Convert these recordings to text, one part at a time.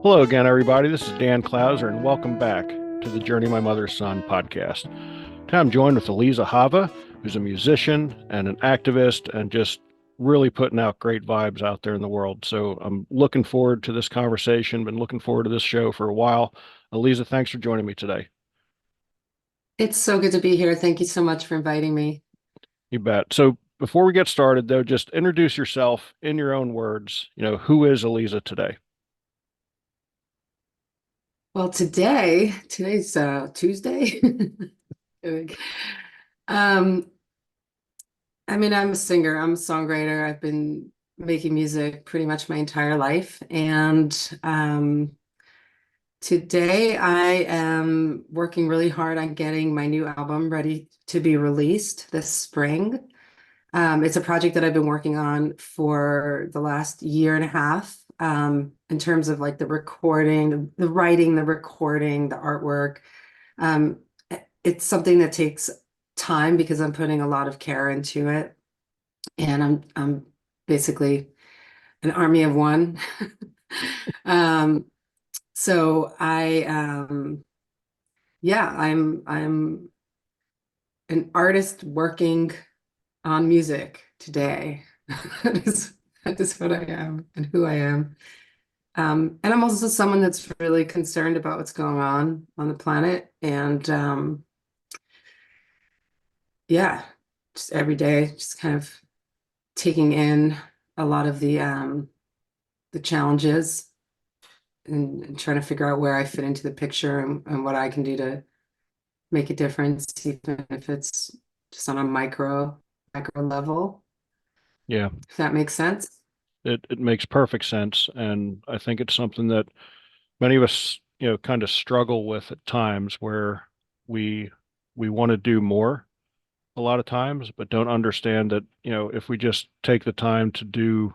Hello again, everybody. This is Dan Clouser, and welcome back to the Journey My Mother's Son podcast. Today I'm joined with Aliza Hava, who's a musician and an activist and just really putting out great vibes out there in the world. So I'm looking forward to this conversation, been looking forward to this show for a while. Aliza, thanks for joining me today. It's so good to be here. Thank you so much for inviting me. You bet. So before we get started, though, just introduce yourself in your own words. Who is Aliza today? Well, today's Tuesday. Um, I'm a singer, I'm a songwriter. I've been making music pretty much my entire life. And today I am working really hard on getting my new album ready to be released this spring. It's a project that I've been working on for the last year and a half, in terms of like the recording, the writing, the recording, the artwork. Um, it's something that takes time because I'm putting a lot of care into it, and I'm basically an army of one. Um, so I'm an artist working on music today. That is, that is what I am and who I am. And I'm also someone that's really concerned about what's going on the planet. And yeah, just every day, just kind of taking in a lot of the challenges and trying to figure out where I fit into the picture and what I can do to make a difference, even if it's just on a micro level, Yeah, if that makes sense. it makes perfect sense. And I think it's something that many of us, kind of struggle with at times where we we want to do more a lot of times, but don't understand that, if we just take the time to do,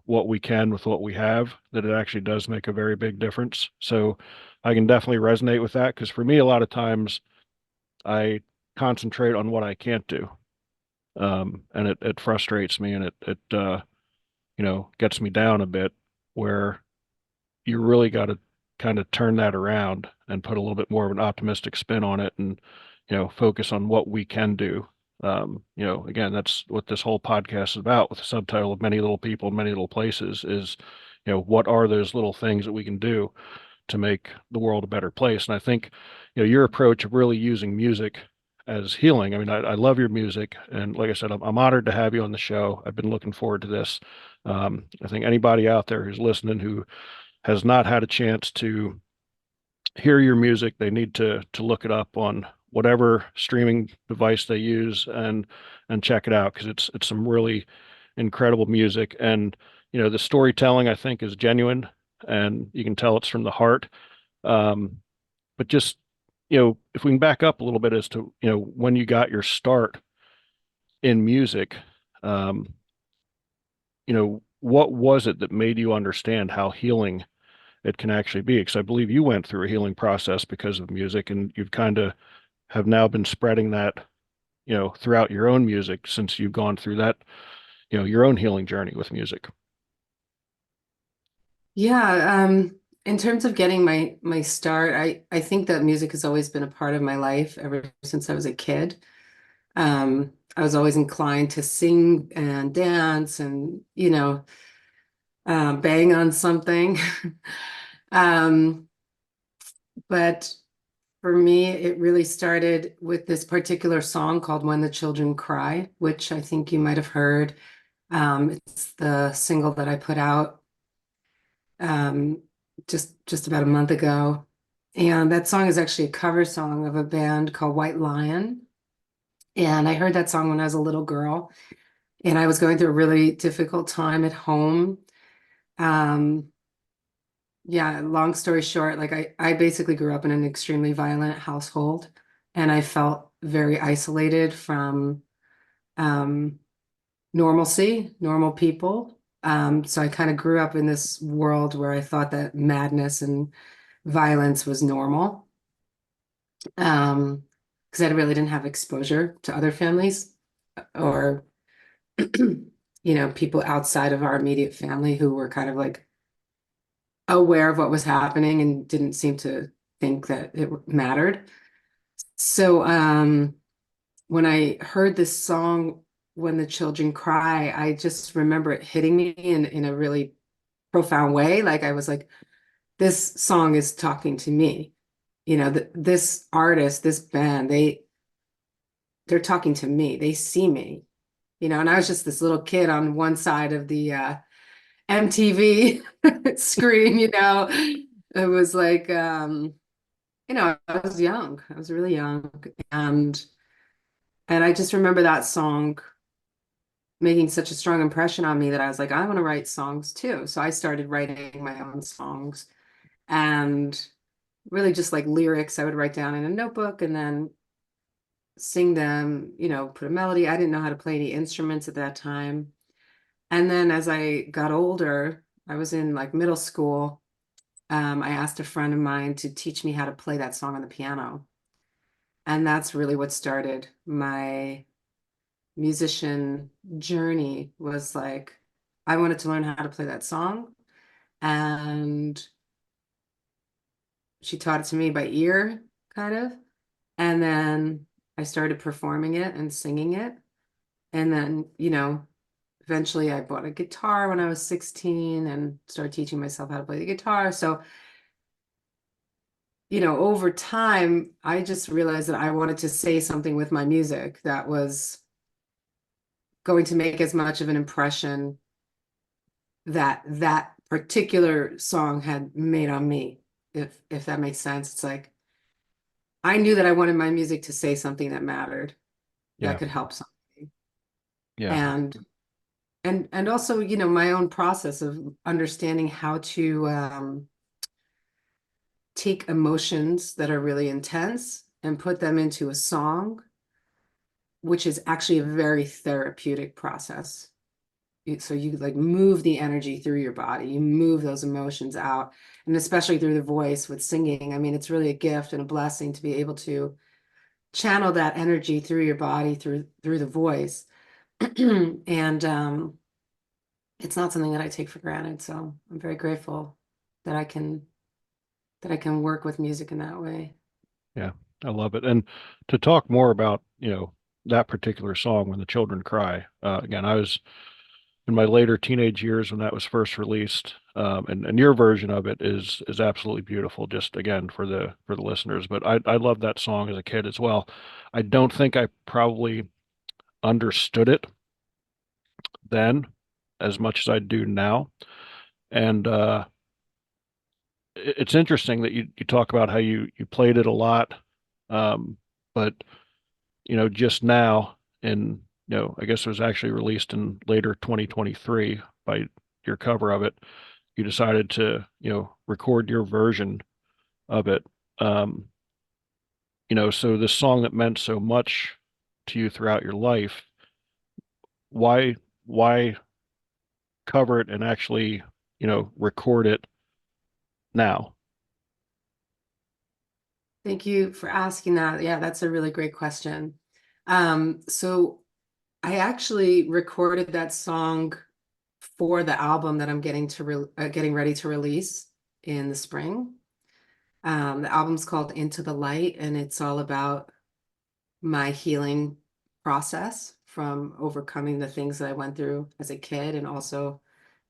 what we can with what we have, that it actually does make a very big difference. So I can definitely resonate with that because for me, a lot of times I concentrate on what I can't do. And it frustrates me and it gets me down a bit where you really got to kind of turn that around and put a little bit more of an optimistic spin on it and, focus on what we can do. Again, that's what this whole podcast is about with the subtitle of Many Little People, Many Little Places is, what are those little things that we can do to make the world a better place? And I think, your approach of really using music as healing. I mean, I love your music. And like I said, I'm honored to have you on the show. I've been looking forward to this. I think anybody out there who's listening who has not had a chance to hear your music, they need to look it up on whatever streaming device they use and check it out because it's some really incredible music. And the storytelling I think is genuine and you can tell it's from the heart. Um, but just if we can back up a little bit as to when you got your start in music, um, what was it that made you understand how healing it can actually be? Because I believe you went through a healing process because of music, and you've kind of have now been spreading that, throughout your own music since you've gone through that, your own healing journey with music. Yeah, in terms of getting my start, I think that music has always been a part of my life ever since I was a kid. I was always inclined to sing and dance and, bang on something. Um, but for me, it really started with this particular song called When the Children Cry, which I think you might have heard. It's the single that I put out um, just about a month ago. And that song is actually a cover song of a band called White Lion. And I heard that song when I was a little girl, and I was going through a really difficult time at home. Um, yeah, long story short, like I basically grew up in an extremely violent household, and I felt very isolated from um, normalcy, normal people. So I kind of grew up in this world where I thought that madness and violence was normal. Because I really didn't have exposure to other families or, people outside of our immediate family who were kind of like aware of what was happening and didn't seem to think that it mattered. So when I heard this song, When the Children Cry, I just remember it hitting me in a really profound way. Like I was like, this song is talking to me. You know, this artist, this band, they're talking to me. They see me, you know, and I was just this little kid on one side of the MTV screen, you know. It was like you know, I was young. I was really young. And I just remember that song making such a strong impression on me that I was like, I want to write songs too. So I started writing my own songs and really just like lyrics I would write down in a notebook and then sing them, you know, put a melody. I didn't know how to play any instruments at that time. And then as I got older, I was in like middle school. I asked a friend of mine to teach me how to play that song on the piano. And that's really what started my musician journey was like, I wanted to learn how to play that song. And she taught it to me by ear, kind of. And then I started performing it and singing it. And then, you know, eventually I bought a guitar when I was 16 and started teaching myself how to play the guitar. So, you know, over time, I just realized that I wanted to say something with my music that was going to make as much of an impression that that particular song had made on me, if that makes sense. It's like I knew that I wanted my music to say something that mattered, that Yeah. could help somebody. Yeah. And also, you know, my own process of understanding how to take emotions that are really intense and put them into a song, which is actually a very therapeutic process. So you like move the energy through your body, you move those emotions out, and especially through the voice with singing. I mean, it's really a gift and a blessing to be able to channel that energy through your body, through the voice. And it's not something that I take for granted. So I'm very grateful that I can work with music in that way. Yeah. I love it. And to talk more about, that particular song, When the Children Cry, again, I was in my later teenage years when that was first released. And your version of it is absolutely beautiful, just again for the listeners. But I loved that song as a kid as well. I don't think I probably understood it then as much as I do now. And it's interesting that you talk about how you played it a lot. But just now in, I guess it was actually released in later 2023 by your cover of it, you decided to, record your version of it. Um, so this song that meant so much to you throughout your life, why cover it and actually, record it now? Thank you for asking that. Yeah, that's a really great question. So I actually recorded that song for the album that I'm getting ready to release in the spring. The album's called Into the Light, and it's all about my healing process from overcoming the things that I went through as a kid, and also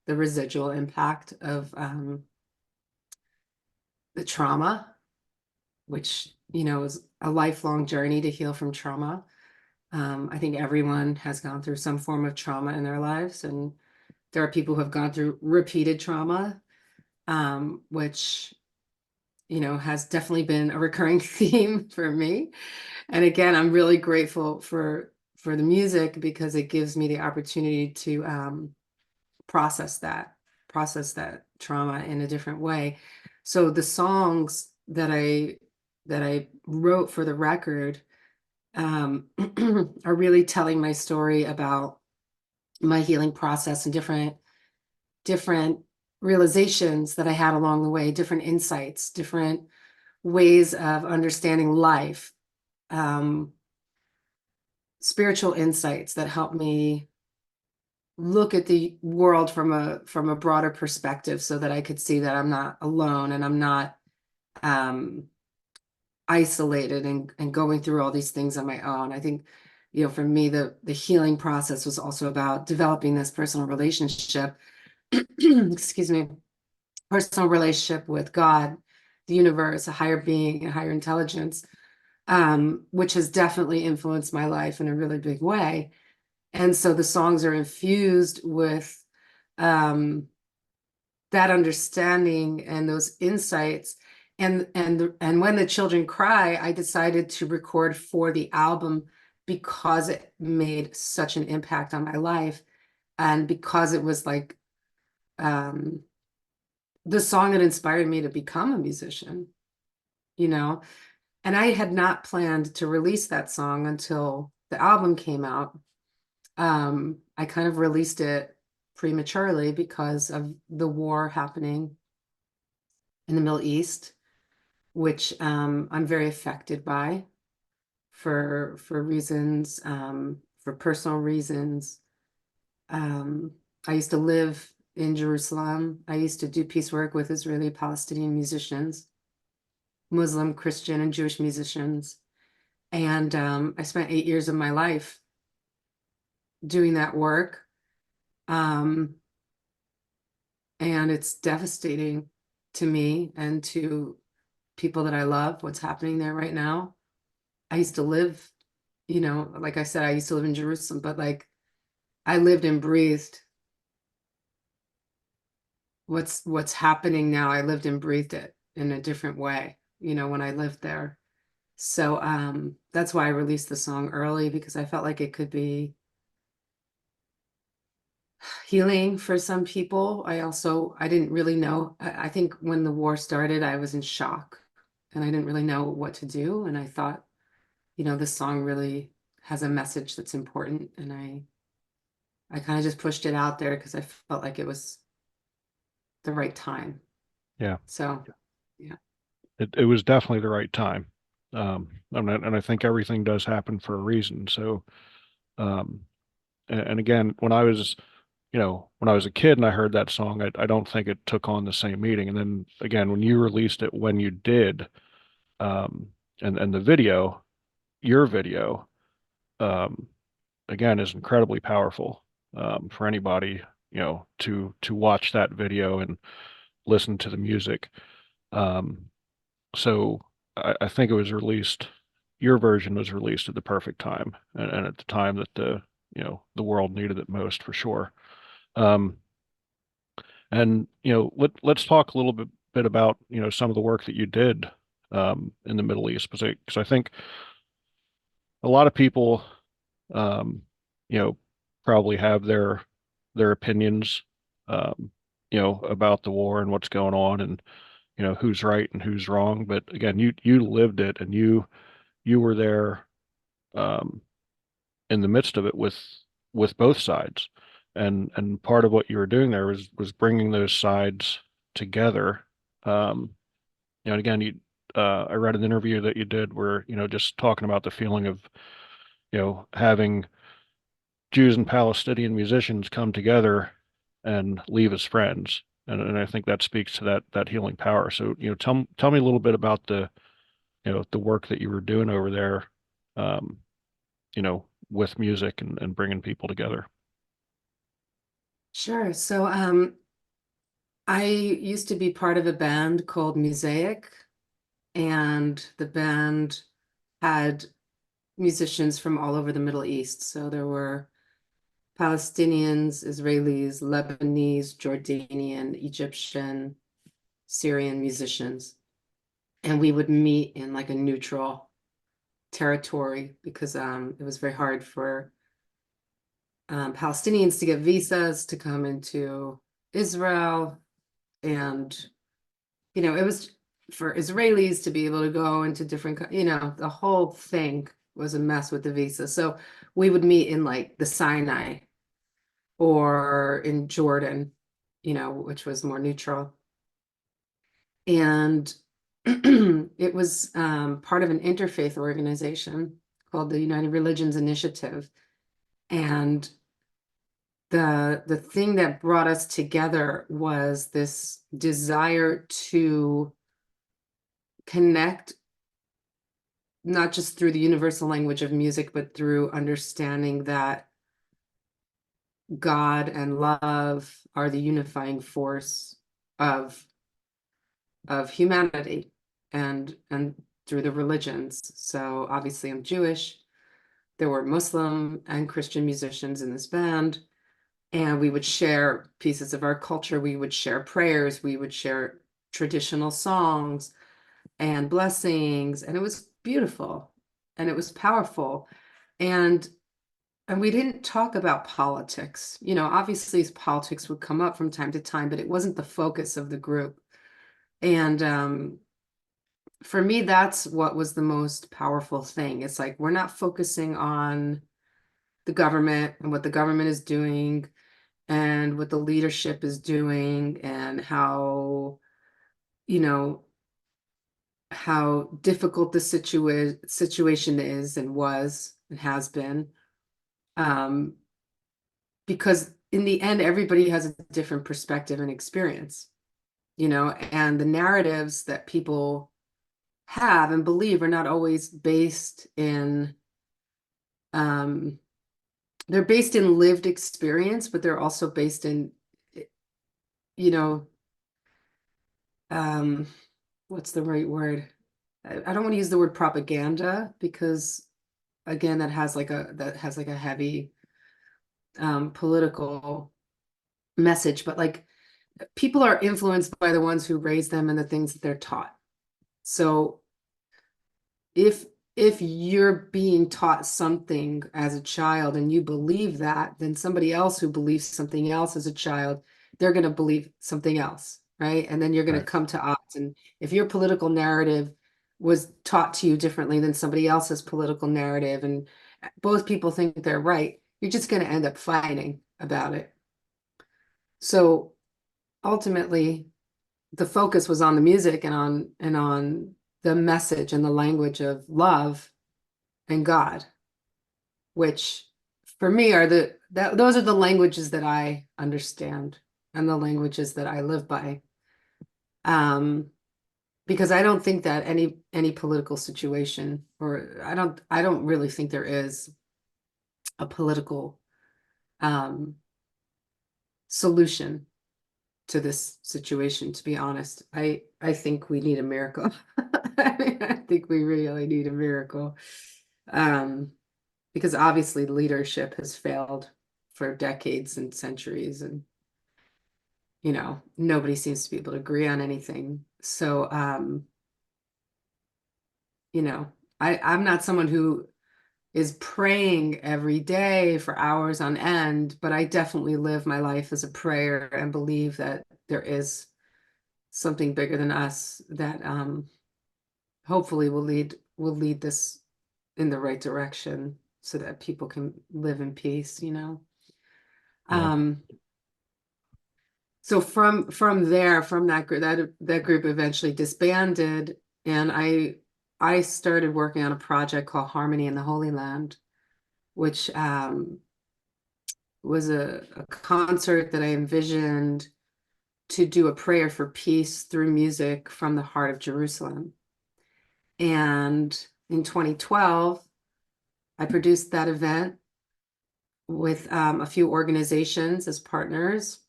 the residual impact of the trauma, which, you know, is a lifelong journey to heal from trauma. I think everyone has gone through some form of trauma in their lives, and there are people who have gone through repeated trauma, which, you know, has definitely been a recurring theme for me. And again, I'm really grateful for the music because it gives me the opportunity to process that, process that trauma in a different way. So the songs that I wrote for the record are really telling my story about my healing process and different realizations that I had along the way, different insights, different ways of understanding life, um, spiritual insights that help me look at the world from a broader perspective so that I could see that I'm not alone and I'm not um isolated and going through all these things on my own. I think, for me, the healing process was also about developing this personal relationship, excuse me, personal relationship with God, the universe, a higher being, a higher intelligence, which has definitely influenced my life in a really big way. And so the songs are infused with um, that understanding and those insights. And when the children cry, I decided to record for the album because it made such an impact on my life, and because it was like um, the song that inspired me to become a musician, you know. And I had not planned to release that song until the album came out. I kind of released it prematurely because of the war happening in the Middle East, which I'm very affected by for reasons, for personal reasons. Um, I used to live in Jerusalem. I used to do peace work with Israeli Palestinian musicians, Muslim, Christian, and Jewish musicians. And I spent 8 years of my life doing that work. Um, and it's devastating to me and to people that I love, what's happening there right now. I used to live, like I said, I used to live in Jerusalem, but like I lived and breathed what's happening now. I lived and breathed it in a different way, when I lived there. So that's why I released the song early, because I felt like it could be healing for some people. I didn't really know. I think when the war started, I was in shock and I didn't really know what to do. And I thought, this song really has a message that's important. And I kind of just pushed it out there because I felt like it was the right time. Yeah, So, yeah. it was definitely the right time. And I think everything does happen for a reason. So, um, and again, when I was a kid and I heard that song, I don't think it took on the same meaning. And then again, when you released it, when you did, um, and the video, your video, um, again, is incredibly powerful, for anybody, to watch that video and listen to the music. Um, so I think it was released, your version was released at the perfect time, and at the time that the world needed it most, for sure. Um, and let's talk a little bit about some of the work that you did in the Middle East, because I think a lot of people um, you know probably have their opinions about the war and what's going on, and who's right and who's wrong. But again, you lived it, and you were there um, in the midst of it with both sides, and part of what you were doing there was bringing those sides together. Um, and again, I read an interview that you did where just talking about the feeling of having Jews and Palestinian musicians come together and leave as friends. And I think that speaks to that healing power. So, tell me a little bit about the work that you were doing over there, um, with music and bringing people together. Sure. So I used to be part of a band called Mosaic, and the band had musicians from all over the Middle East. So there were Palestinians, Israelis, Lebanese, Jordanian, Egyptian, Syrian musicians. And we would meet in like a neutral territory because it was very hard for Palestinians to get visas to come into Israel. And, it was for Israelis to be able to go into different, the whole thing was a mess with the visa. So we would meet in like the Sinai or in Jordan, which was more neutral. And it was part of an interfaith organization called the United Religions Initiative. And the thing that brought us together was this desire to connect, not just through the universal language of music, but through understanding that God and love are the unifying force of humanity, and through the religions. So obviously I'm Jewish. There were Muslim and Christian musicians in this band, and we would share pieces of our culture. We would share prayers, we would share traditional songs and blessings, and it was beautiful and it was powerful. And we didn't talk about politics. You know, obviously politics would come up from time to time, but it wasn't the focus of the group. And for me, that's what was the most powerful thing. It's like we're not focusing on the government and what the government is doing and what the leadership is doing, and how, you know, how difficult the situation is and was and has been. Um, because in the end, everybody has a different perspective and experience, you know, and the narratives that people have and believe are not always based in, um, they're based in lived experience, but they're also based in, you know, um, what's the right word? I don't want to use the word propaganda, because again, that has like a heavy political message, but like people are influenced by the ones who raise them and the things that they're taught. So if you're being taught something as a child and you believe that, then somebody else who believes something else as a child, they're going to believe something else, right? And then you're going to Right. come to odds. And if your political narrative was taught to you differently than somebody else's political narrative, and both people think they're right, you're just going to end up fighting about it. So ultimately, the focus was on the music and on the message and the language of love and God, which for me are those are the languages that I understand and the languages that I live by. Um, because I don't think that any political situation, or I don't really think there is a political um solution to this situation, to be honest. I think we need a miracle. I mean, I think we really need a miracle. Um, because obviously leadership has failed for decades and centuries, and you know, nobody seems to be able to agree on anything. So you know, I'm not someone who is praying every day for hours on end, but I definitely live my life as a prayer and believe that there is something bigger than us that hopefully will lead this in the right direction so that people can live in peace, you know. Yeah. Um, so from there, from that group, that group eventually disbanded, and I started working on a project called Harmony in the Holy Land, which was a concert that I envisioned to do a prayer for peace through music from the heart of Jerusalem. And in 2012, I produced that event with a few organizations as partners,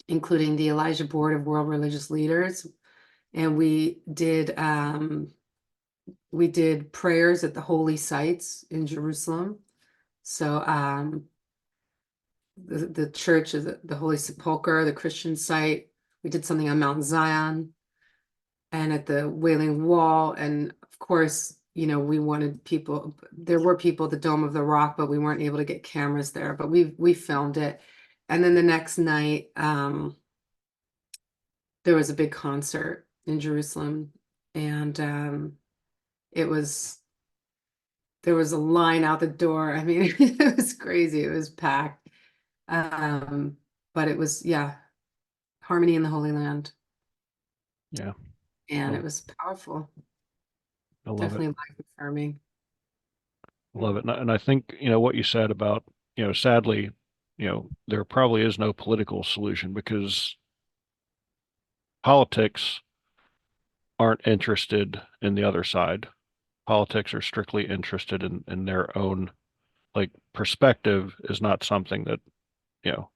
including the Elijah Board of World Religious Leaders. And we did prayers at the holy sites in Jerusalem. So the church is the Holy Sepulchre, the Christian site. We did something on Mount Zion and at the Wailing Wall. And of course, you know, we wanted people, there were people at the Dome of the Rock, but we weren't able to get cameras there, but we filmed it. And then the next night, there was a big concert in Jerusalem, and it was there was a line out the door. I mean, it was crazy. It was packed. Um, but it was, yeah, Harmony in the Holy Land, Yeah. and Oh, it was powerful. I love it. Definitely life affirming. I love it. And I think, what you said about, sadly, there probably is no political solution because politics aren't interested in the other side. Politics are strictly interested in their own, like, perspective is not something that, you know,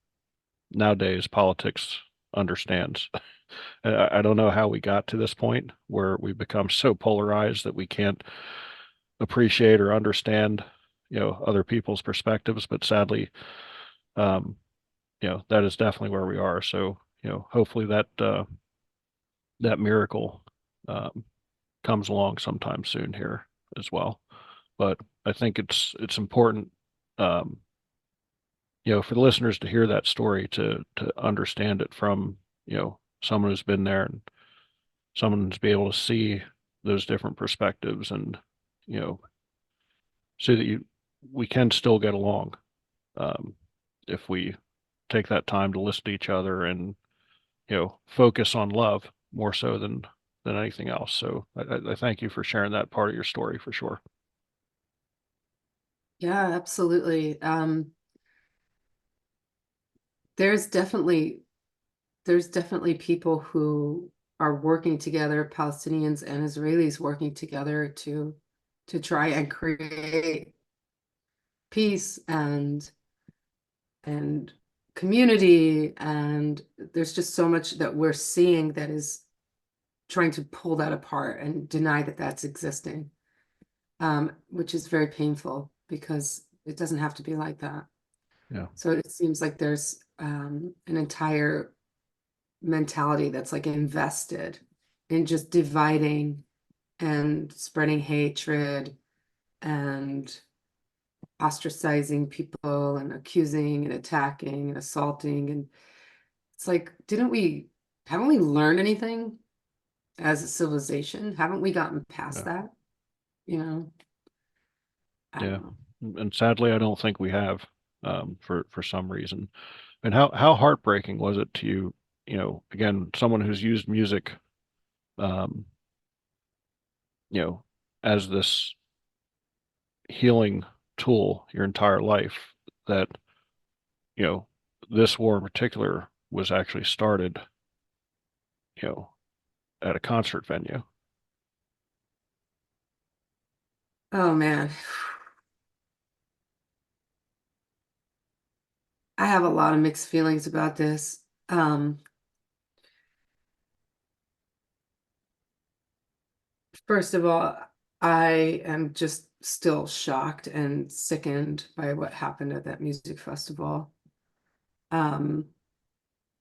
nowadays politics understands. I don't know how we got to this point where we become so polarized that we can't appreciate or understand, other people's perspectives. But sadly, um, that is definitely where we are. So, hopefully that miracle um, comes along sometime soon here as well. But I think it's important, um, for the listeners to hear that story to understand it from, someone who's been there and someone to be able to see those different perspectives and, you know, see that we can still get along um, if we take that time to listen to each other and, focus on love more so than anything else. So I thank you for sharing that part of your story for sure. Yeah, absolutely. There's definitely there's definitely people who are working together, Palestinians and Israelis working together to try and create peace and community. And there's just so much that we're seeing that is trying to pull that apart and deny that that's existing, which is very painful because it doesn't have to be like that. Yeah. So it seems like there's an entire mentality that's like invested in just dividing and spreading hatred and ostracizing people and accusing and attacking and assaulting. And it's like, haven't we learned anything as a civilization? Haven't we gotten past Yeah. that? You know, I Yeah. don't know. And sadly, I don't think we have for some reason. And how heartbreaking was it to you, again, someone who's used music, um, you know, as this healing tool your entire life that, you know, this war in particular was actually started, you know, at a concert venue. Oh man, I have a lot of mixed feelings about this. First of all, I am just still shocked and sickened by what happened at that music festival. Um,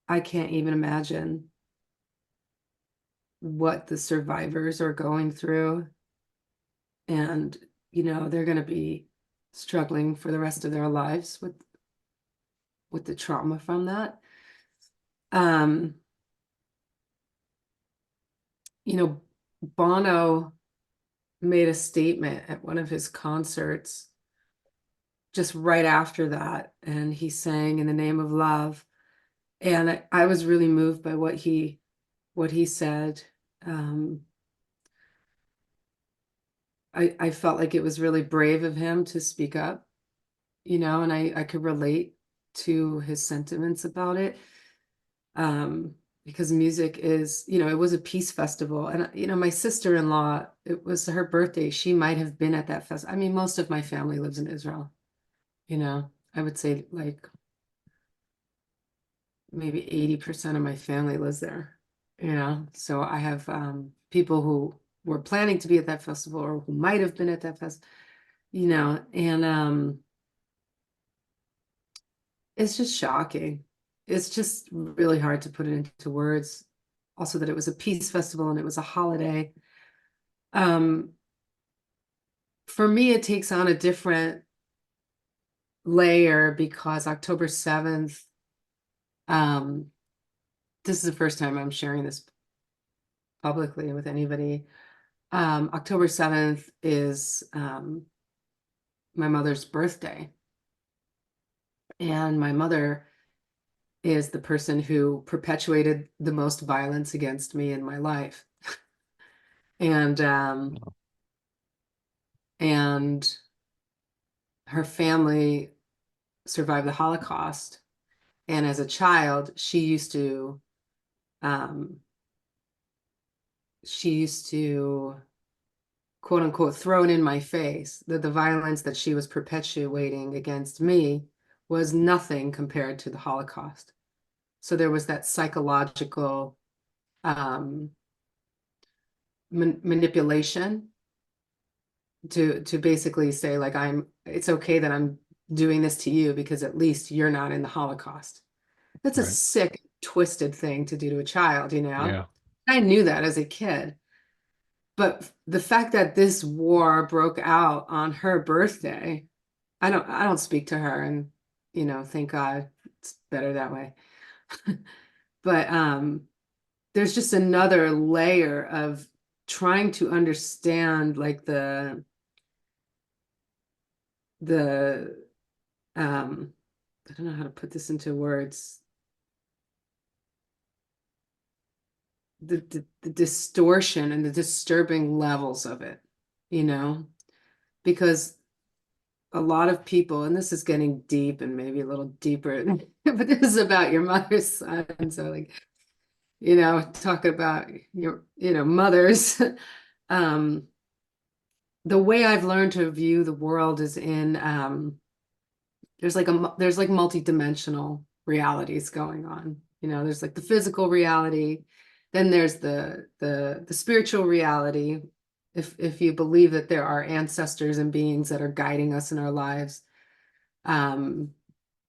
I can't even imagine what the survivors are going through. And, they're going to be struggling for the rest of their lives with the trauma from that. Um, you know, Bono made a statement at one of his concerts just right after that, and he sang "In the Name of Love." And I was really moved by what he said. Um, I felt like it was really brave of him to speak up, and I could relate to his sentiments about it. Because music is, it was a peace festival. And, my sister-in-law, it was her birthday. She might have been at that festival. I mean, most of my family lives in Israel, I would say like maybe 80% of my family lives there, so I have people who were planning to be at that festival or who might have been at that festival, and it's just shocking. It's just really hard to put it into words. Also, that it was a peace festival and it was a holiday. Um, for me, it takes on a different layer because October 7th, um, this is the first time I'm sharing this publicly with anybody. October 7th is my mother's birthday. And my mother is the person who perpetuated the most violence against me in my life. And and her family survived the Holocaust. And as a child, um, she used to quote unquote thrown in my face that the violence that she was perpetuating against me was nothing compared to the Holocaust. So there was that psychological um, manipulation to basically say like it's okay that I'm doing this to you because at least you're not in the Holocaust. That's a Right. sick, twisted thing to do to a child, you know? Yeah. I knew that as a kid. But the fact that this war broke out on her birthday, I don't speak to her and thank God it's better that way. But there's just another layer of trying to understand like the I don't know how to put this into words. The distortion and the disturbing levels of it, you know, because a lot of people, and this is getting deep and maybe a little deeper, but this is about your mother's son. So like, talk about your, mothers. Um, the way I've learned to view the world is in there's like multi-dimensional realities going on. There's like the physical reality, then there's the spiritual reality. If you believe that there are ancestors and beings that are guiding us in our lives, um,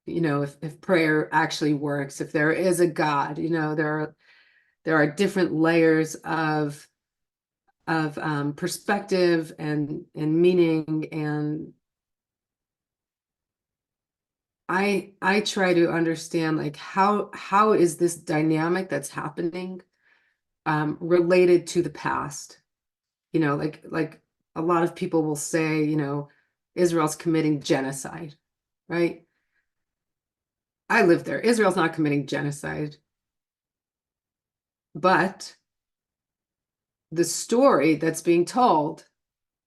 if prayer actually works, if there is a God, there are different layers of perspective and meaning, and I try to understand like how is this dynamic that's happening related to the past? Like a lot of people will say, Israel's committing genocide, right? I live there. Israel's not committing genocide, but the story that's being told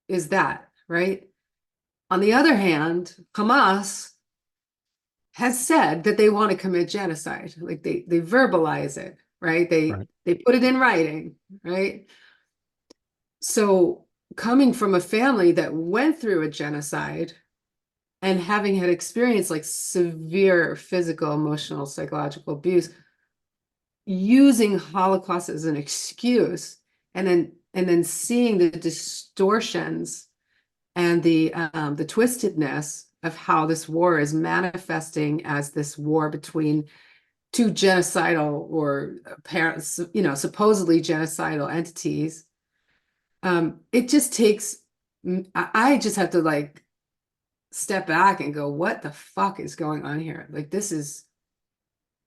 is that, right? On the other hand, Hamas has said that they want to commit genocide. Like they verbalize it, right? They Right. they put it in writing, right? So coming from a family that went through a genocide and having had experienced like severe physical, emotional, psychological abuse, using Holocaust as an excuse, and then seeing the distortions and the twistedness of how this war is manifesting as this war between two genocidal or parents, supposedly genocidal entities. It just takes, I just have to like step back and go, what the fuck is going on here? Like, this is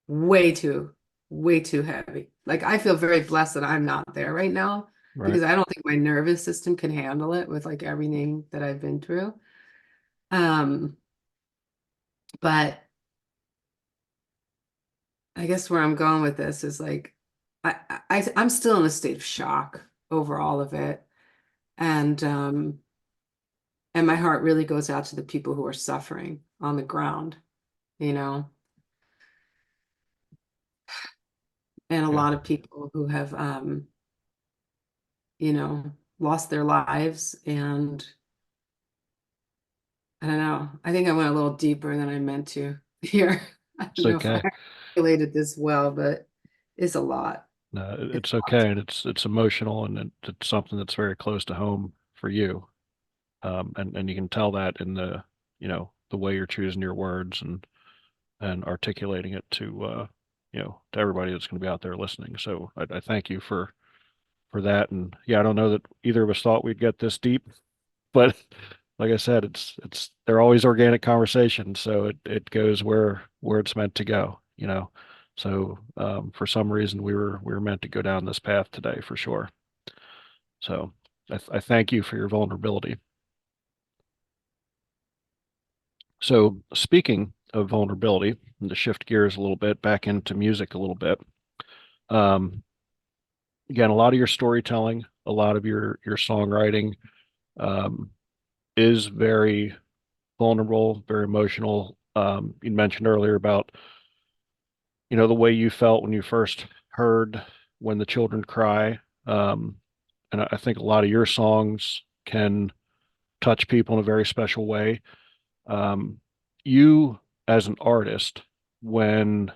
way too, way too heavy. Like, I feel very blessed that I'm not there right now Right. because I don't think my nervous system can handle it with like everything that I've been through. Um, but I guess where I'm going with this is like, I'm still in a state of shock over all of it. And my heart really goes out to the people who are suffering on the ground, you know, and a Yeah. lot of people who have, lost their lives. And I don't know, I think I went a little deeper than I meant to here. I It's don't know if I okay. articulated this well, but it's a lot. No, It's it's a lot. okay, and it's emotional, and it's something that's very close to home for you. And you can tell that in the way you're choosing your words and articulating it to everybody that's going to be out there listening. So I thank you for that. And yeah, I don't know that either of us thought we'd get this deep, but like I said, they're always organic conversations, so it goes where it's meant to go. So for some reason we were meant to go down this path today for sure. So I thank you for your vulnerability. So speaking of vulnerability, and to shift gears a little bit back into music a little bit, um, again, a lot of your storytelling, a lot of your songwriting um, is very vulnerable, very emotional. You mentioned earlier about, the way you felt when you first heard When the Children Cry. Um, and I think a lot of your songs can touch people in a very special way. Um, you, as an artist, when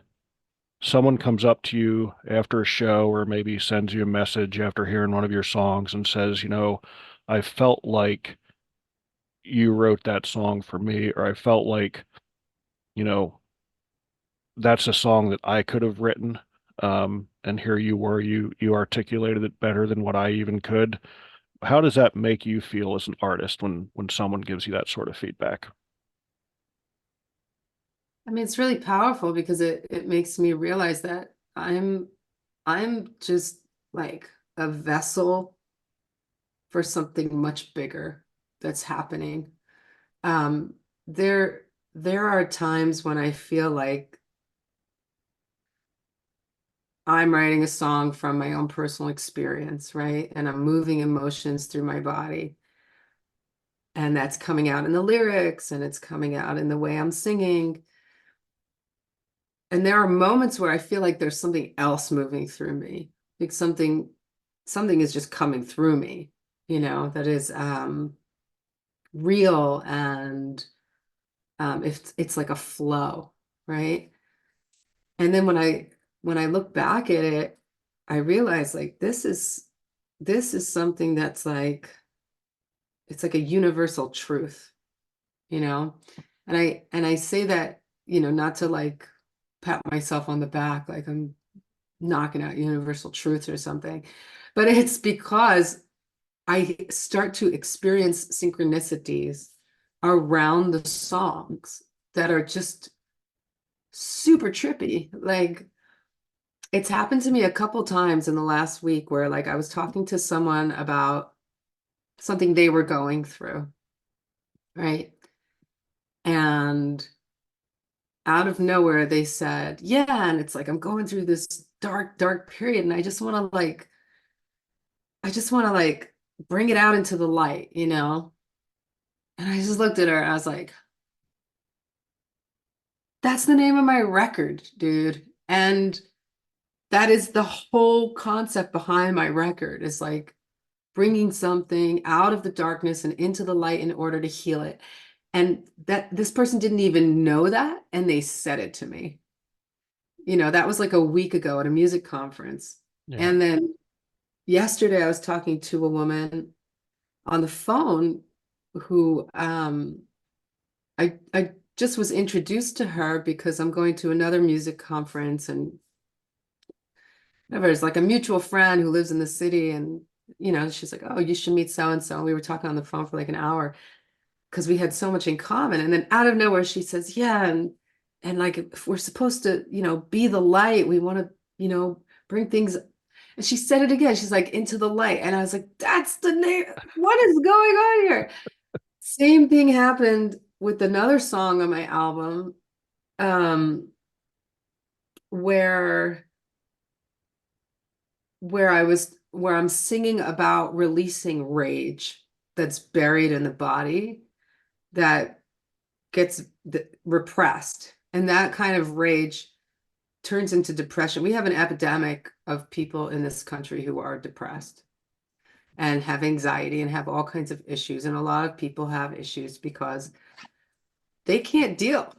someone comes up to you after a show or maybe sends you a message after hearing one of your songs and says, I felt like you wrote that song for me, or I felt like, you know, that's a song that I could have written. And here you were, you articulated it better than what I even could. How does that make you feel as an artist when someone gives you that sort of feedback? I mean, it's really powerful because it makes me realize that I'm just like a vessel for something much bigger that's happening. Um, there there are times when I feel like I'm writing a song from my own personal experience, right? And I'm moving emotions through my body. And that's coming out in the lyrics and it's coming out in the way I'm singing. And there are moments where I feel like there's something else moving through me. Like something is just coming through me, that is real and it's like a flow, right? And then when I look back at it, I realize like this is something that's like it's like a universal truth, you know? And I say that, not to like pat myself on the back like I'm knocking out universal truths or something, but it's because I start to experience synchronicities around the songs that are just super trippy. Like it's happened to me a couple times in the last week where like I was talking to someone about something they were going through, right? And out of nowhere they said, "Yeah, and it's like I'm going through this dark, dark period and I just want to like bring it out into the light, you know?" And I just looked at her and I was like, "That's the name of my record, dude." And that is the whole concept behind my record is like bringing something out of the darkness and into the light in order to heal it. And that this person didn't even know that, and they said it to me. That was like a week ago at a music conference. Yeah. And then yesterday I was talking to a woman on the phone who I just was introduced to her because I'm going to another music conference and whatever, it's like a mutual friend who lives in the city and she's like, "Oh, you should meet so and so." And we were talking on the phone for like an hour because we had so much in common. And then out of nowhere she says, "Yeah, and like if we're supposed to, be the light, we want to, bring things." And she said it again. She's like, "Into the light." And I was like, "That's the name. What is going on here?" Same thing happened with another song on my album, um, where where I'm singing about releasing rage that's buried in the body that gets repressed. And that kind of rage turns into depression. We have an epidemic of people in this country who are depressed and have anxiety and have all kinds of issues. And a lot of people have issues because they can't deal.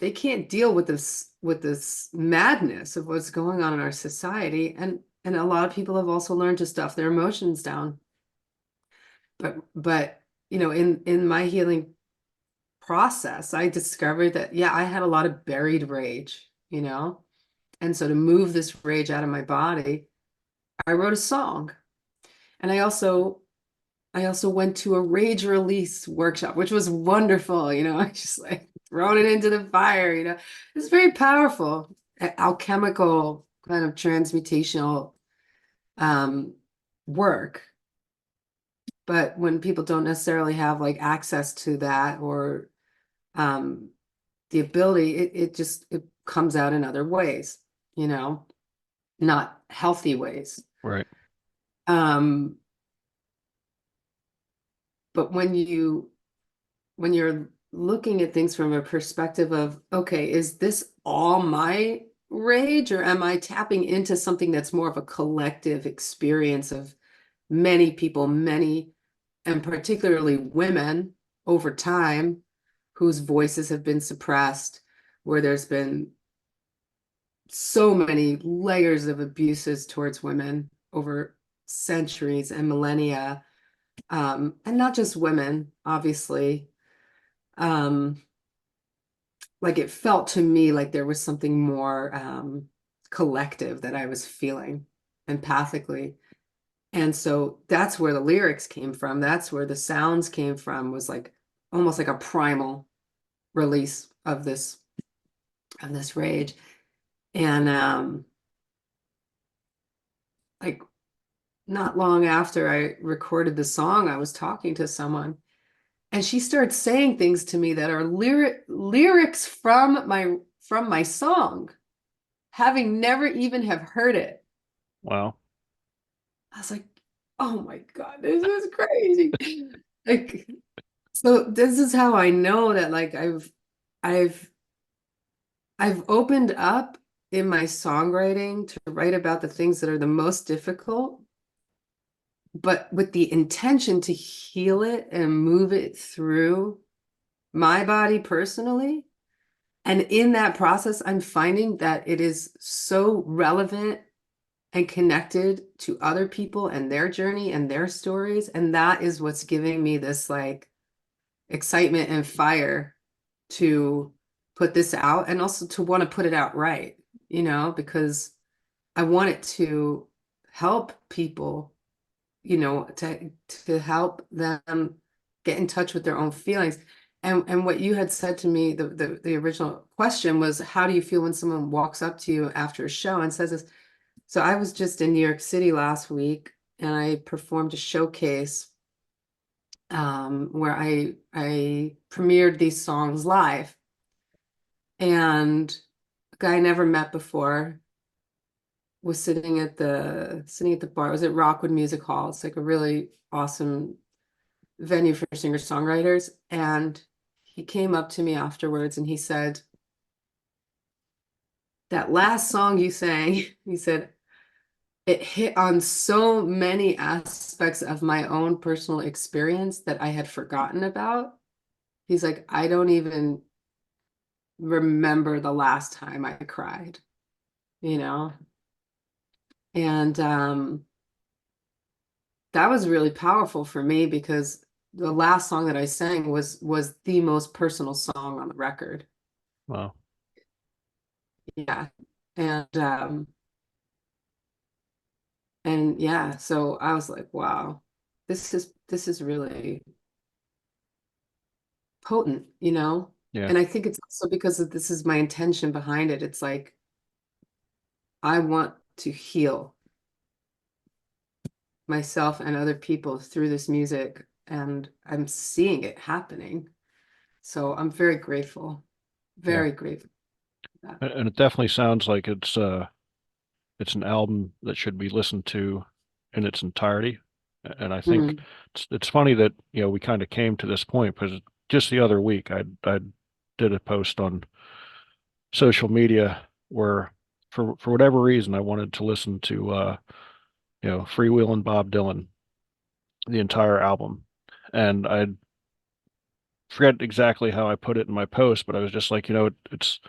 They can't deal with this madness of what's going on in our society. And a lot of people have also learned to stuff their emotions down. But in my healing process, I discovered that yeah, I had a lot of buried rage, And so to move this rage out of my body, I wrote a song. And I also went to a rage release workshop, which was wonderful. I just like thrown it into the fire. It's very powerful, alchemical kind of transmutational um, work. But when people don't necessarily have like access to that or um, the ability, it comes out in other ways, not healthy ways. Right. Um, but when you're looking at things from a perspective of, okay, is this all my rage, or am I tapping into something that's more of a collective experience of many people, many, and particularly women over time whose voices have been suppressed, where there's been so many layers of abuses towards women over centuries and millennia, and not just women, obviously. Um, like it felt to me like there was something more collective that I was feeling empathically. And so that's where the lyrics came from. That's where the sounds came from, was like almost like a primal release of this rage. And like not long after I recorded the song, I was talking to someone and she started saying things to me that are lyrics from my song, having never even have heard it. Wow. I was like, oh my God, this is crazy. Like, so this is how I know that like I've I've opened up in my songwriting to write about the things that are the most difficult, but with the intention to heal it and move it through my body personally. And in that process, I'm finding that it is so relevant and connected to other people and their journey and their stories. And that is what's giving me this like excitement and fire to put this out, and also to want to put it out right, because I want it to help people, to help them get in touch with their own feelings. And what you had said to me, the original question was, how do you feel when someone walks up to you after a show and says this? So I was just in New York City last week and I performed a showcase where I premiered these songs live. And a guy I never met before was sitting at the bar. It was at Rockwood Music Hall. It's like a really awesome venue for singer-songwriters. And he came up to me afterwards and he said, that last song you sang, he said, it hit on so many aspects of my own personal experience that I had forgotten about. He's like, I don't even remember the last time I cried, you know? And that was really powerful for me because the last song that I sang was the most personal song on the record. Wow. Yeah. And yeah, so I was like, wow, this is really potent, you know? Yeah. And I think it's also because of this is my intention behind it. It's like I want to heal myself and other people through this music, and I'm seeing it happening. So I'm very grateful, Yeah. very grateful for that. And it definitely sounds like it's an album that should be listened to in its entirety. And I think Mm, it's funny that, we kind of came to this point because just the other week I did a post on social media where for whatever reason I wanted to listen to Freewheelin' Bob Dylan, the entire album. And I forget exactly how I put it in my post, but I was just like, it's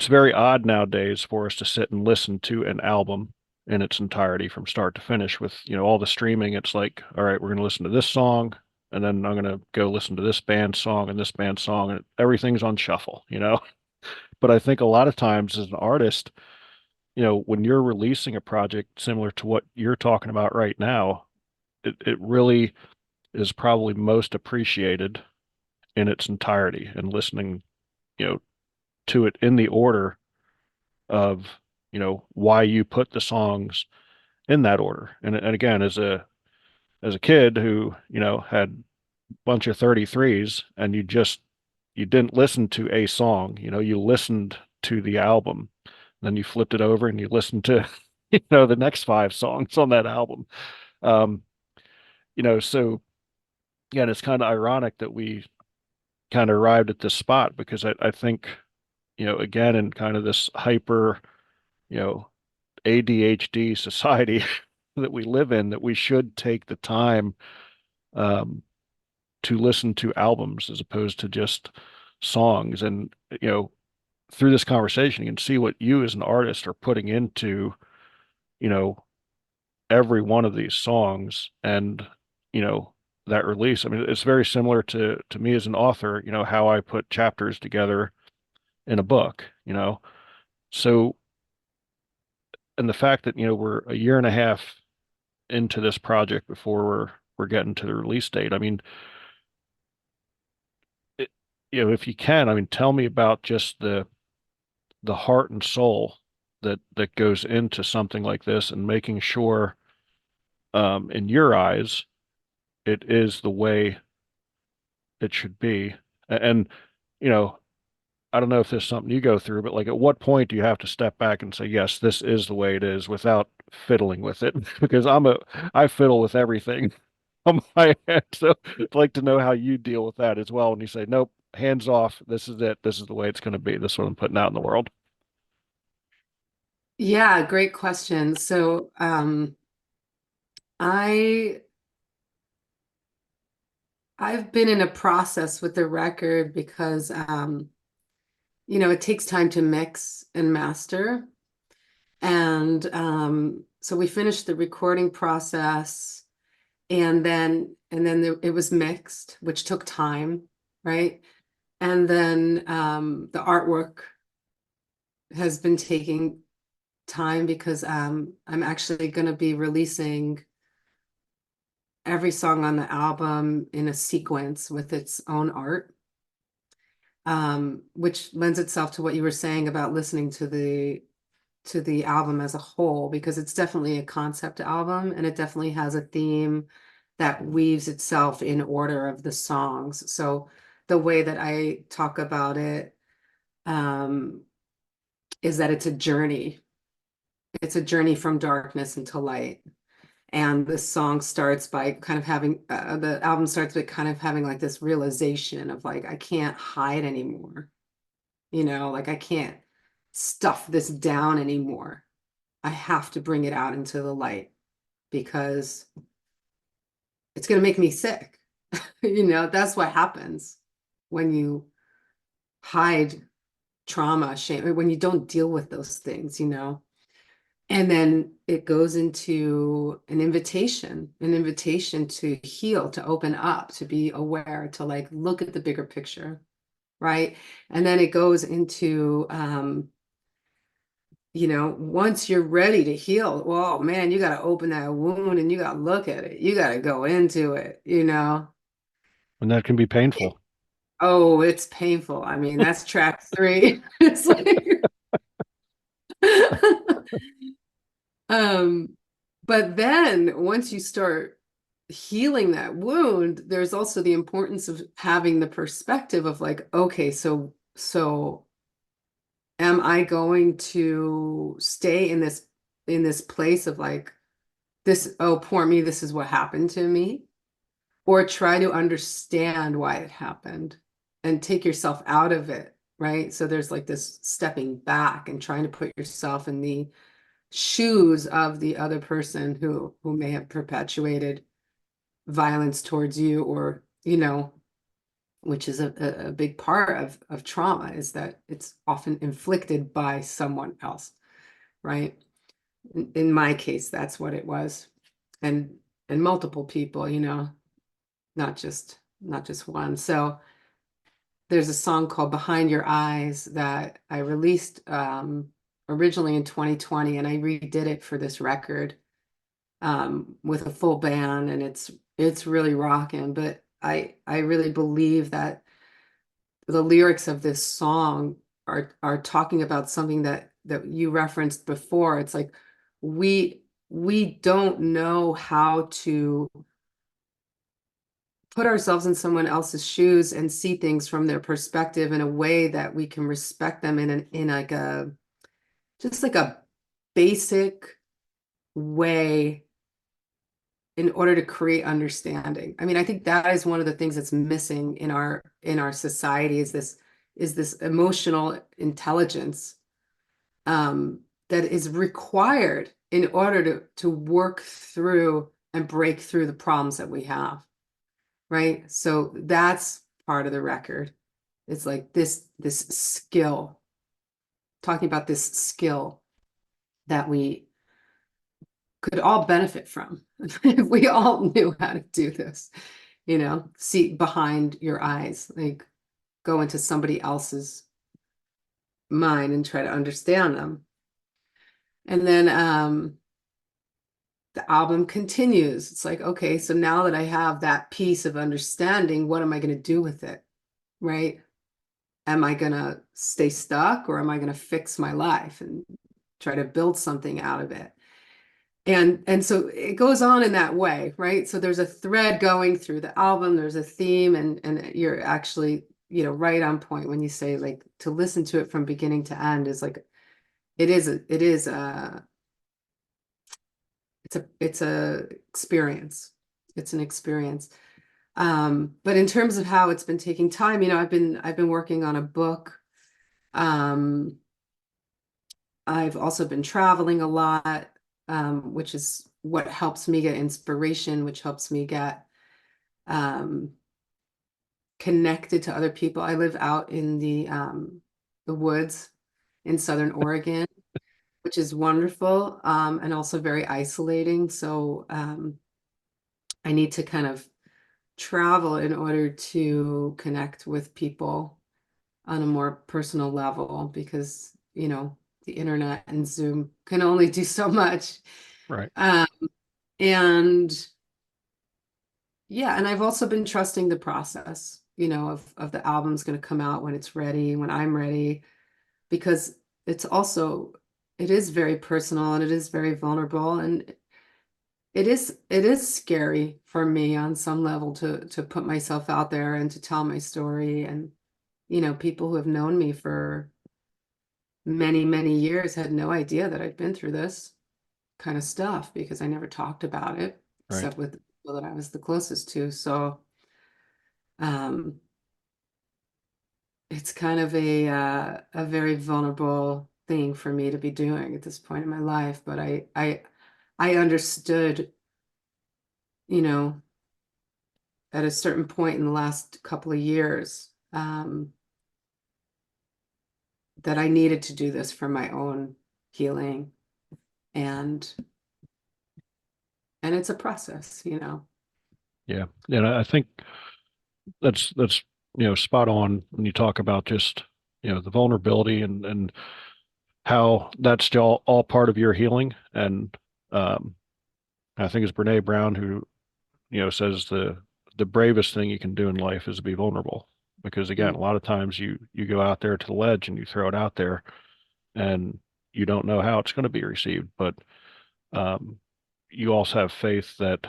very odd nowadays for us to sit and listen to an album in its entirety from start to finish with, all the streaming. It's like, all right, we're going to listen to this song, and then I'm going to go listen to this band song and this band song, and everything's on shuffle. But I think a lot of times as an artist, when you're releasing a project similar to what you're talking about right now, it really is probably most appreciated in its entirety and listening, you know, to it in the order of, why you put the songs in that order. And again, as a kid who, had a bunch of 33s and you didn't listen to a song, you listened to the album. Then you flipped it over and you listened to, the next five songs on that album. Um, so again, it's kind of ironic that we kind of arrived at this spot because I think, again, in kind of this hyper, you know, ADHD society that we live in, that we should take the time um, to listen to albums as opposed to just songs. And, through this conversation, you can see what you as an artist are putting into, you know, every one of these songs and, you know, that release. I mean, it's very similar to me as an author, how I put chapters together in a book, So, and the fact that, we're a year and a half into this project before we're getting to the release date. I mean, it, if you can, I mean, tell me about just the heart and soul that goes into something like this and making sure, in your eyes, it is the way it should be. And, you know, I don't know if there's something you go through, but like at what point do you have to step back and say, yes, this is the way it is without fiddling with it? Because I fiddle with everything on my end. So I'd like to know how you deal with that as well when you say, nope, hands off. This is it. This is the way it's going to be. This is what I'm putting out in the world. Yeah, great question. So, I I've been in a process with the record because it takes time to mix and master. And so we finished the recording process and then it was mixed, which took time, right? And then the artwork has been taking time because I'm actually going to be releasing every song on the album in a sequence with its own art, which lends itself to what you were saying about listening to the album as a whole, because it's definitely a concept album and it definitely has a theme that weaves itself in order of the songs. So the way that I talk about it um, is that it's a journey. It's a journey from darkness into light. And the song starts by kind of having the album starts by kind of having like this realization of like, I can't hide anymore, like I can't stuff this down anymore. I have to bring it out into the light because it's going to make me sick. That's what happens when you hide trauma, shame, when you don't deal with those things. And then it goes into an invitation to heal, to open up, to be aware, to like look at the bigger picture, right? And then it goes into once you're ready to heal, well, man, you got to open that wound and you got to look at it. You got to go into it. And that can be painful. Oh, it's painful. I mean, that's track three. It's like, um, but then once you start healing that wound, there's also the importance of having the perspective of like, okay, so am I going to stay in this place of like this, oh, poor me, this is what happened to me, or try to understand why it happened and take yourself out of it, right? So there's like this stepping back and trying to put yourself in the shoes of the other person who may have perpetuated violence towards you, or which is a big part of trauma, is that it's often inflicted by someone else, right? In my case, that's what it was. And multiple people, not just one. So there's a song called Behind Your Eyes that I released originally in 2020, and I redid it for this record with a full band, and it's really rocking. But I really believe that the lyrics of this song are talking about something that you referenced before. It's like we don't know how to put ourselves in someone else's shoes and see things from their perspective in a way that we can respect them in like a just like a basic way in order to create understanding. I mean, I think that is one of the things that's missing in our society is this emotional intelligence that is required in order to work through and break through the problems that we have, right? So that's part of the record. It's like this skill, talking about this skill that we could all benefit from if we all knew how to do this, see behind your eyes, like go into somebody else's mind and try to understand them. And then the album continues. It's like, okay, so now that I have that piece of understanding, what am I going to do with it? Right? Am I going to stay stuck, or am I going to fix my life and try to build something out of it? And so it goes on in that way, right? So there's a thread going through the album, there's a theme, and you're actually, right on point when you say, like, to listen to it from beginning to end is like, it's a experience. It's an experience. But in terms of how it's been taking time, I've been working on a book. Um, I've also been traveling a lot, which is what helps me get inspiration, which helps me get um, connected to other people. I live out in the woods in Southern Oregon, which is wonderful, and also very isolating. So I need to kind of travel in order to connect with people on a more personal level because, the internet and Zoom can only do so much. Right. Um, and yeah, and I've also been trusting the process, of the album's going to come out when it's ready, when I'm ready, because it is very personal and it is very vulnerable, and it is scary for me on some level to put myself out there and to tell my story. And people who have known me for many, many years had no idea that I'd been through this kind of stuff because I never talked about it Right. except with the people that I was the closest to. So um it's kind of a very vulnerable thing for me to be doing at this point in my life. But I understood, you know, at a certain point in the last couple of years, that I needed to do this for my own healing, and it's a process. Yeah. And I think that's spot on when you talk about just the vulnerability and how that's still all part of your healing. And um, I think it's Brene Brown who says the bravest thing you can do in life is to be vulnerable. Because again, Mm, a lot of times you go out there to the ledge and you throw it out there and you don't know how it's going to be received. But um, you also have faith that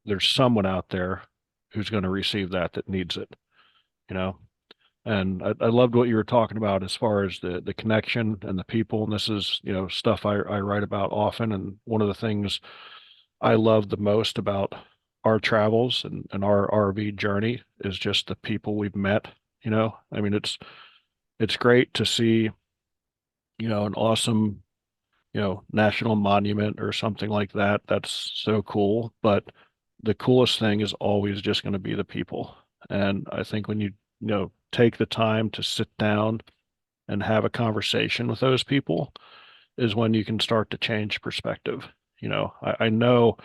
there's someone out there who's going to receive that needs it, you know. And I loved what you were talking about as far as the connection and the people. And this is, stuff I write about often. And one of the things I love the most about our travels and our RV journey is just the people we've met, I mean, it's great to see, an awesome, national monument or something like that. That's so cool. But the coolest thing is always just going to be the people. And I think when take the time to sit down and have a conversation with those people is when you can start to change perspective. I know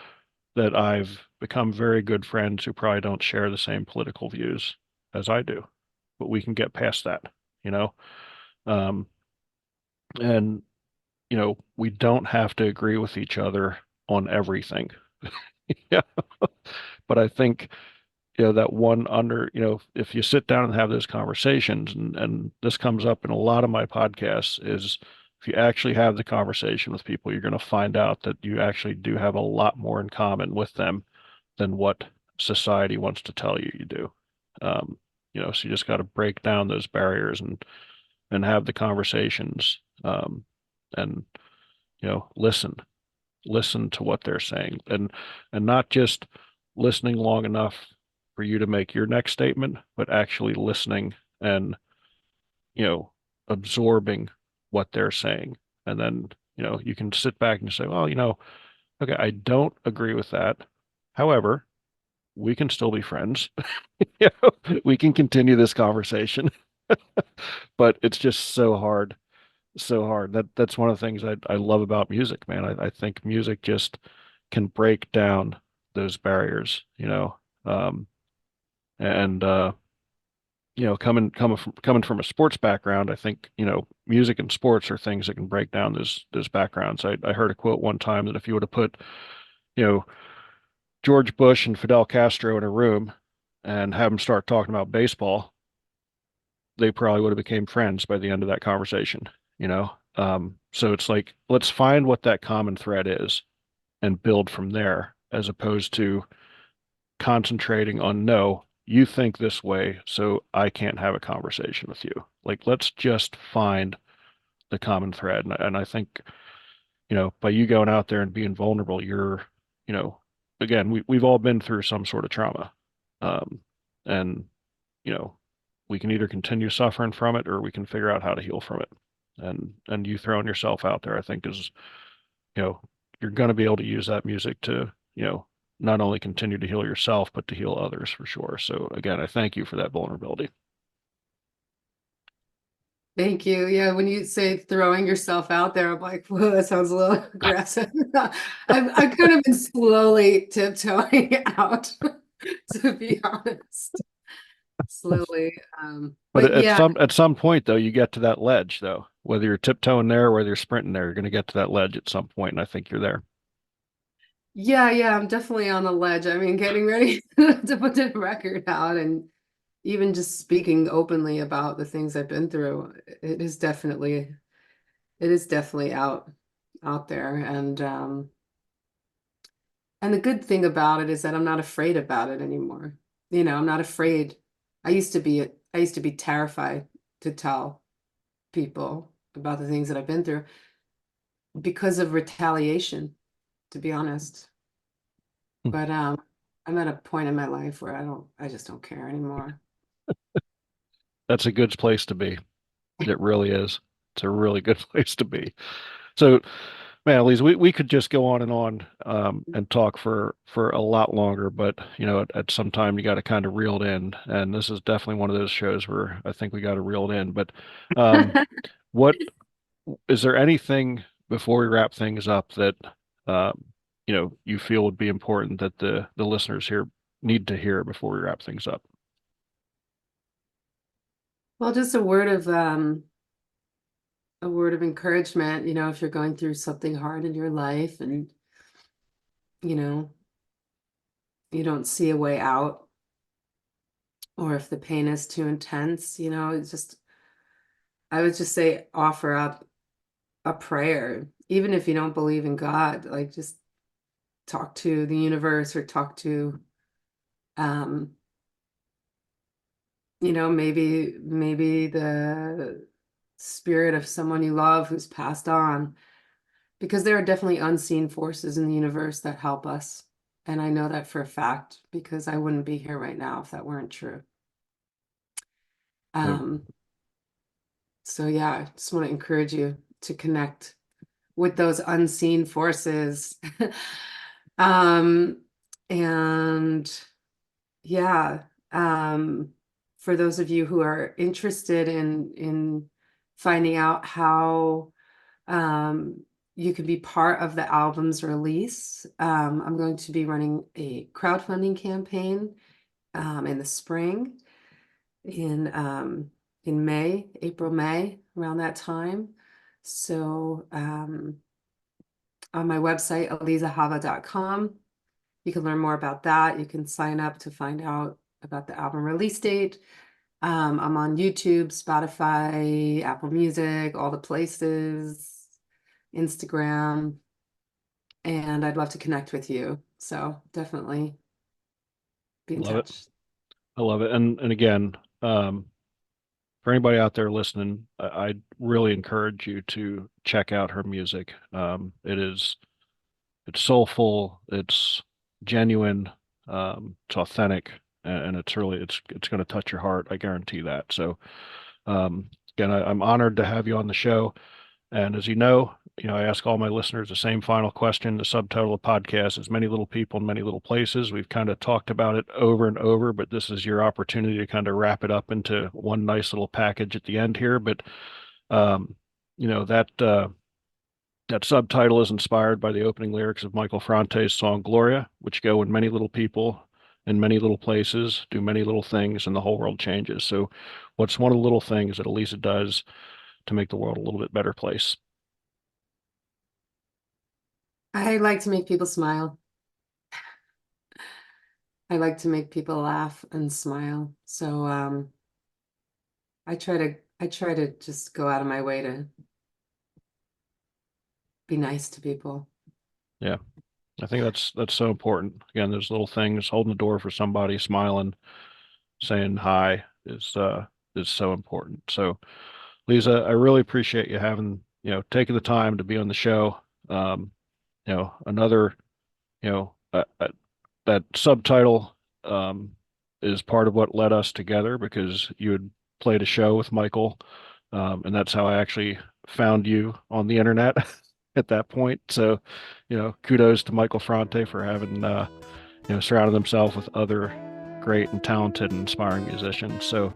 that I've become very good friends who probably don't share the same political views as I do, but we can get past that, you know? Um, and, we don't have to agree with each other on everything. Yeah. But I think, that one under, if you sit down and have those conversations, and this comes up in a lot of my podcasts, is if you actually have the conversation with people, you're going to find out that you actually do have a lot more in common with them than what society wants to tell you you do. Um, so you just got to break down those barriers and have the conversations, and listen. listen to what they're saying, and not just listening long enough for you to make your next statement, but actually listening and, you know, absorbing what they're saying. And then, you can sit back and say, well, okay, I don't agree with that. However, we can still be friends. We can continue this conversation, but it's just so hard, so hard. That's one of the things I love about music, man. I think music just can break down those barriers. Um, and coming from a sports background, I think, music and sports are things that can break down those backgrounds. I heard a quote one time that if you would have put, you know, George Bush and Fidel Castro in a room and have them start talking about baseball, they probably would have became friends by the end of that conversation. So it's like, let's find what that common thread is and build from there, as opposed to concentrating on, no, you think this way, so I can't have a conversation with you. Like, let's just find the common thread. And I think, by you going out there and being vulnerable, you know, again, we've all been through some sort of trauma. Um, and, you know, we can either continue suffering from it or we can figure out how to heal from it. And you throwing yourself out there, I think is, you know, you're going to be able to use that music to, not only continue to heal yourself, but to heal others for sure. So again, I thank you for that vulnerability. Thank you. Yeah, when you say throwing yourself out there, I'm like, whoa, that sounds a little aggressive. I've kind of been slowly tiptoeing out, to be honest. Slowly. But But yeah, at some point though, you get to that ledge though. Whether you're tiptoeing there or whether you're sprinting there, you're going to get to that ledge at some point, and I think you're there. yeah, I'm definitely on the ledge. I mean, getting ready to put the record out and even just speaking openly about the things I've been through, it is definitely out there. And the good thing about it is that I'm not afraid about it anymore. I'm not afraid. I used to be terrified to tell people about the things that I've been through because of retaliation, to be honest. But I'm at a point in my life where I just don't care anymore. That's a good place to be. It really is. It's a really good place to be. So, man, Elise, we could just go on and talk for a lot longer, but at some time you got to kind of reel it in, and this is definitely one of those shows where I think we got to reel it in. But um, what is there anything before we wrap things up that you feel would be important that the listeners here need to hear before we wrap things up? Well, just a word of encouragement, if you're going through something hard in your life and you know you don't see a way out, or if the pain is too intense, it's just I would just say offer up a prayer, even if you don't believe in God, like just talk to the universe or talk to um maybe the spirit of someone you love who's passed on, because there are definitely unseen forces in the universe that help us. And I know that for a fact because I wouldn't be here right now if that weren't true. So, Um, so yeah, I just want to encourage you to connect with those unseen forces. Um, and yeah, for those of you who are interested in finding out how you can be part of the album's release, I'm going to be running a crowdfunding campaign in the spring, in May, April, May, around that time. So on my website, aleezahava.com, you can learn more about that. You can sign up to find out about the album release date. I'm on YouTube, Spotify, Apple Music, all the places, Instagram, and I'd love to connect with you. So definitely be in love it. touch. I love it. And again, for anybody out there listening, I'd really encourage you to check out her music. It is it's soulful, it's genuine, it's authentic, and it's really it's going to touch your heart. I guarantee that. So again, I'm honored to have you on the show. And as you know, I ask all my listeners the same final question. The subtitle of the podcast is Many Little People in Many Little Places. We've kind of talked about it over and over, but this is your opportunity to kind of wrap it up into one nice little package at the end here. But um, you know, that subtitle is inspired by the opening lyrics of Michael Frante's song Gloria, which go when many little people in many little places do many little things and the whole world changes. So what's one of the little things that aLEEza does to make the world a little bit better place? I like to make people smile. I like to make people laugh and smile. So I try to just go out of my way to be nice to people. Yeah, I think that's so important. Again, those little things, holding the door for somebody, smiling, saying hi is so important. So, Lisa, I really appreciate you having, taking the time to be on the show. Um, another, you know, that subtitle is part of what led us together because you had played a show with Michael, and that's how I actually found you on the internet at that point. So, kudos to Michael Franti for having surrounded himself with other great and talented and inspiring musicians. So,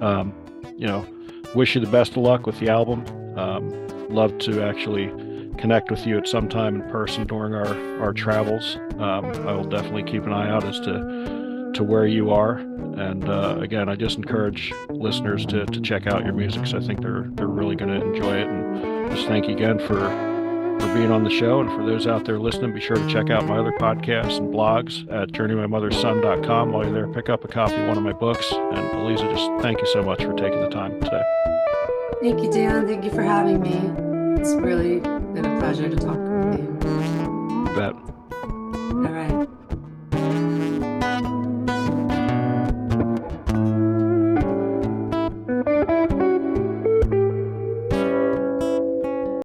um, you know, wish you the best of luck with the album. Love to actually connect with you at some time in person during our travels. I will definitely keep an eye out as to where you are. And again, I just encourage listeners to check out your music. So I think they're really going to enjoy it. And just thank you again for being on the show. And for those out there listening, be sure to check out my other podcasts and blogs at journeymymotherson.com. While you're there, pick up a copy of one of my books. And aLEEza, just thank you so much for taking the time today. Thank you, Dan. Thank you for having me. It's really been a pleasure to talk